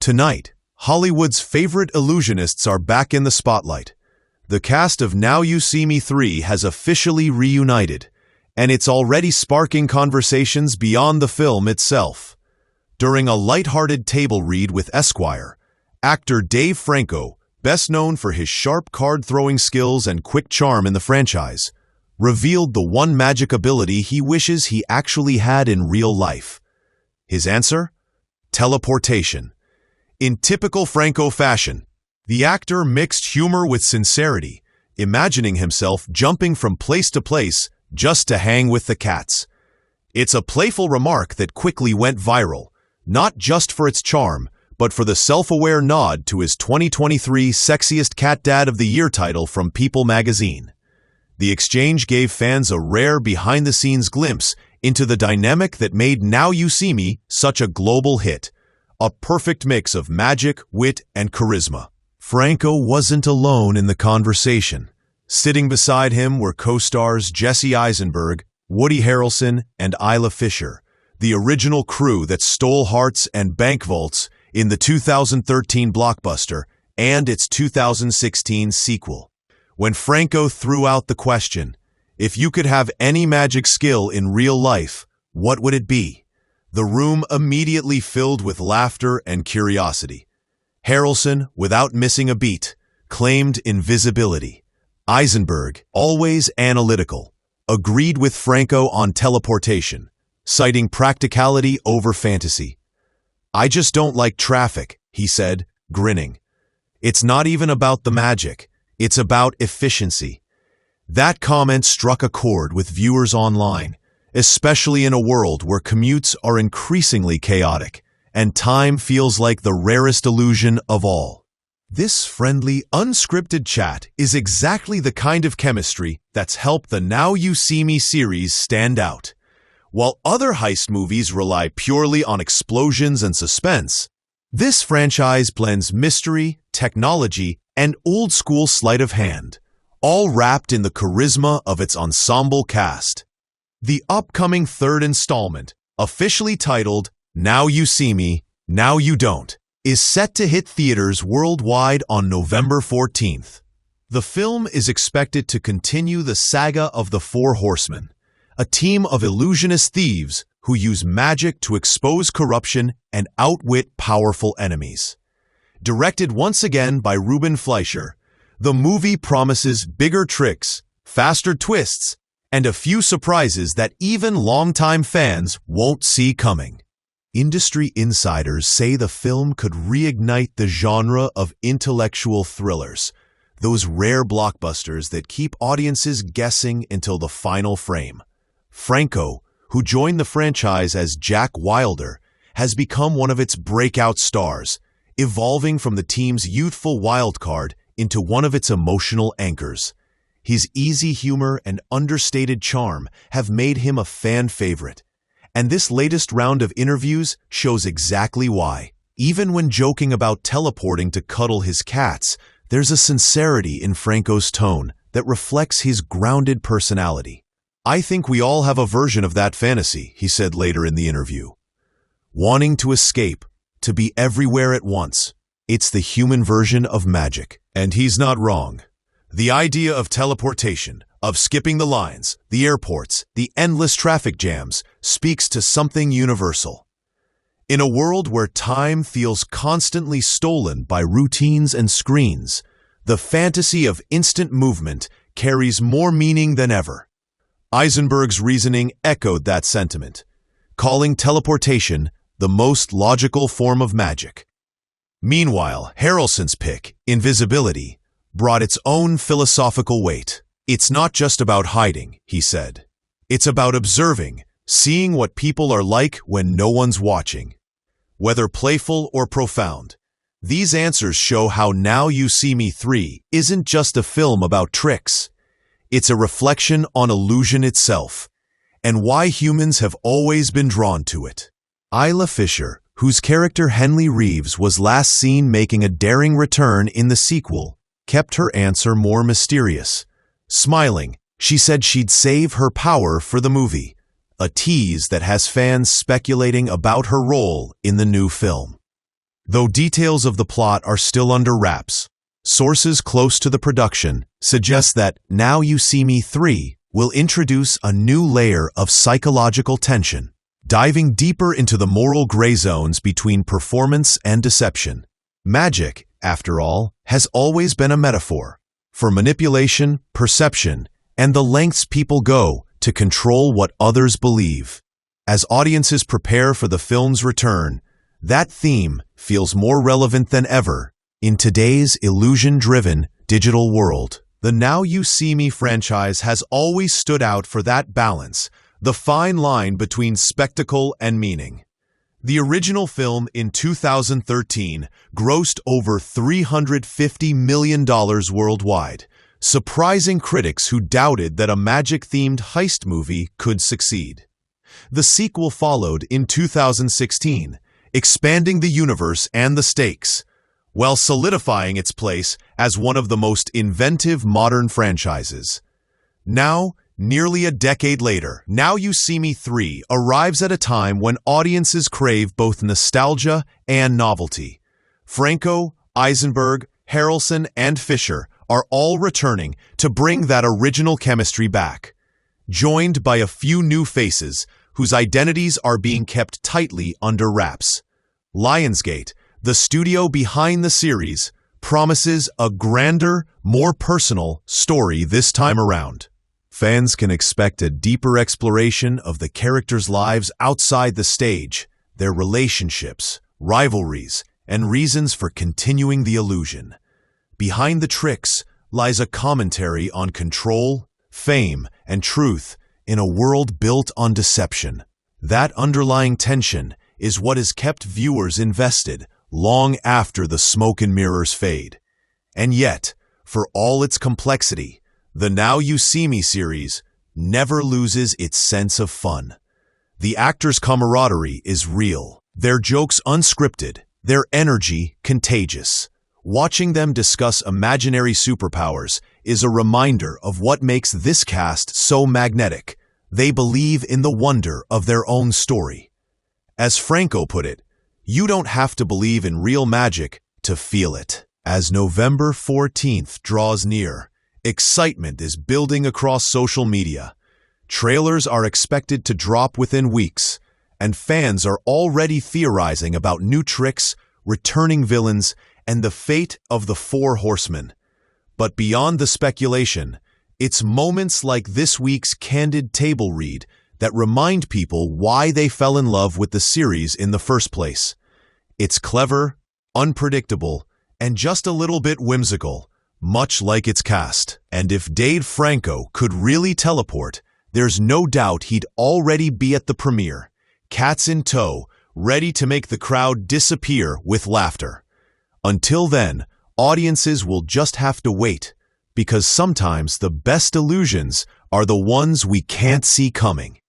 Tonight, Hollywood's favorite illusionists are back in the spotlight. The cast of Now You See Me 3 has officially reunited, and it's already sparking conversations beyond the film itself. During a lighthearted table read with Esquire, actor Dave Franco, best known for his sharp card-throwing skills and quick charm in the franchise, revealed the one magic ability he wishes he actually had in real life. His answer? Teleportation. In typical Franco fashion, the actor mixed humor with sincerity, imagining himself jumping from place to place just to hang with the cats. It's a playful remark that quickly went viral, not just for its charm, but for the self-aware nod to his 2023 Sexiest Cat Dad of the Year title from People magazine. The exchange gave fans a rare behind-the-scenes glimpse into the dynamic that made Now You See Me such a global hit, a perfect mix of magic, wit, and charisma. Franco wasn't alone in the conversation. Sitting beside him were co-stars Jesse Eisenberg, Woody Harrelson, and Isla Fisher, the original crew that stole hearts and bank vaults in the 2013 blockbuster and its 2016 sequel. When Franco threw out the question, if you could have any magic skill in real life, what would it be? The room immediately filled with laughter and curiosity. Harrelson, without missing a beat, claimed invisibility. Eisenberg, always analytical, agreed with Franco on teleportation, citing practicality over fantasy. "I just don't like traffic," he said, grinning. "It's not even about the magic, it's about efficiency." That comment struck a chord with viewers online, especially in a world where commutes are increasingly chaotic and time feels like the rarest illusion of all. This friendly, unscripted chat is exactly the kind of chemistry that's helped the Now You See Me series stand out. While other heist movies rely purely on explosions and suspense, this franchise blends mystery, technology, and old-school sleight of hand, all wrapped in the charisma of its ensemble cast. The upcoming third installment, officially titled Now You See Me, Now You Don't, is set to hit theaters worldwide on November 14th. The film is expected to continue the saga of the Four Horsemen, a team of illusionist thieves who use magic to expose corruption and outwit powerful enemies. Directed once again by Ruben Fleischer, the movie promises bigger tricks, faster twists, and a few surprises that even longtime fans won't see coming. Industry insiders say the film could reignite the genre of intellectual thrillers, those rare blockbusters that keep audiences guessing until the final frame. Franco, who joined the franchise as Jack Wilder, has become one of its breakout stars, evolving from the team's youthful wildcard into one of its emotional anchors. His easy humor and understated charm have made him a fan favorite, and this latest round of interviews shows exactly why. Even when joking about teleporting to cuddle his cats, there's a sincerity in Franco's tone that reflects his grounded personality. "I think we all have a version of that fantasy," he said later in the interview. "Wanting to escape, to be everywhere at once. It's the human version of magic." And he's not wrong. The idea of teleportation, of skipping the lines, the airports, the endless traffic jams, speaks to something universal. In a world where time feels constantly stolen by routines and screens, the fantasy of instant movement carries more meaning than ever. Eisenberg's reasoning echoed that sentiment, calling teleportation the most logical form of magic. Meanwhile, Harrelson's pick, invisibility, brought its own philosophical weight. "It's not just about hiding," he said. "It's about observing, seeing what people are like when no one's watching." Whether playful or profound, these answers show how Now You See Me 3 isn't just a film about tricks. It's a reflection on illusion itself, and why humans have always been drawn to it. Isla Fisher, whose character Henley Reeves was last seen making a daring return in the sequel, kept her answer more mysterious. Smiling, she said she'd save her power for the movie, a tease that has fans speculating about her role in the new film. though details of the plot are still under wraps. Sources close to the production suggest that Now You See Me 3 will introduce a new layer of psychological tension, diving deeper into the moral gray zones between performance and deception. Magic, after all, has always been a metaphor for manipulation, perception, and the lengths people go to control what others believe. As audiences prepare for the film's return, that theme feels more relevant than ever in today's illusion-driven digital world. The Now You See Me franchise has always stood out for that balance, the fine line between spectacle and meaning. The original film in 2013 grossed over $350 million worldwide, surprising critics who doubted that a magic-themed heist movie could succeed. The sequel followed in 2016, expanding the universe and the stakes, while solidifying its place as one of the most inventive modern franchises. Now, nearly a decade later, Now You See Me 3 arrives at a time when audiences crave both nostalgia and novelty. Franco, Eisenberg, Harrelson, and Fisher are all returning to bring that original chemistry back, joined by a few new faces whose identities are being kept tightly under wraps. Lionsgate, the studio behind the series, promises a grander, more personal story this time around. Fans can expect a deeper exploration of the characters' lives outside the stage, their relationships, rivalries, and reasons for continuing the illusion. Behind the tricks lies a commentary on control, fame, and truth in a world built on deception. That underlying tension is what has kept viewers invested long after the smoke and mirrors fade. And yet, for all its complexity, the Now You See Me series never loses its sense of fun. The actors' camaraderie is real, their jokes unscripted, their energy contagious. Watching them discuss imaginary superpowers is a reminder of what makes this cast so magnetic. They believe in the wonder of their own story. As Franco put it, you don't have to believe in real magic to feel it. As November 14th draws near, excitement is building across social media. Trailers are expected to drop within weeks, and fans are already theorizing about new tricks, returning villains, and the fate of the Four Horsemen. But beyond the speculation, it's moments like this week's candid table read that remind people why they fell in love with the series in the first place. It's clever, unpredictable, and just a little bit whimsical, much like its cast. And if Dave Franco could really teleport, there's no doubt he'd already be at the premiere, cats in tow, ready to make the crowd disappear with laughter. Until then, audiences will just have to wait, because sometimes the best illusions are the ones we can't see coming.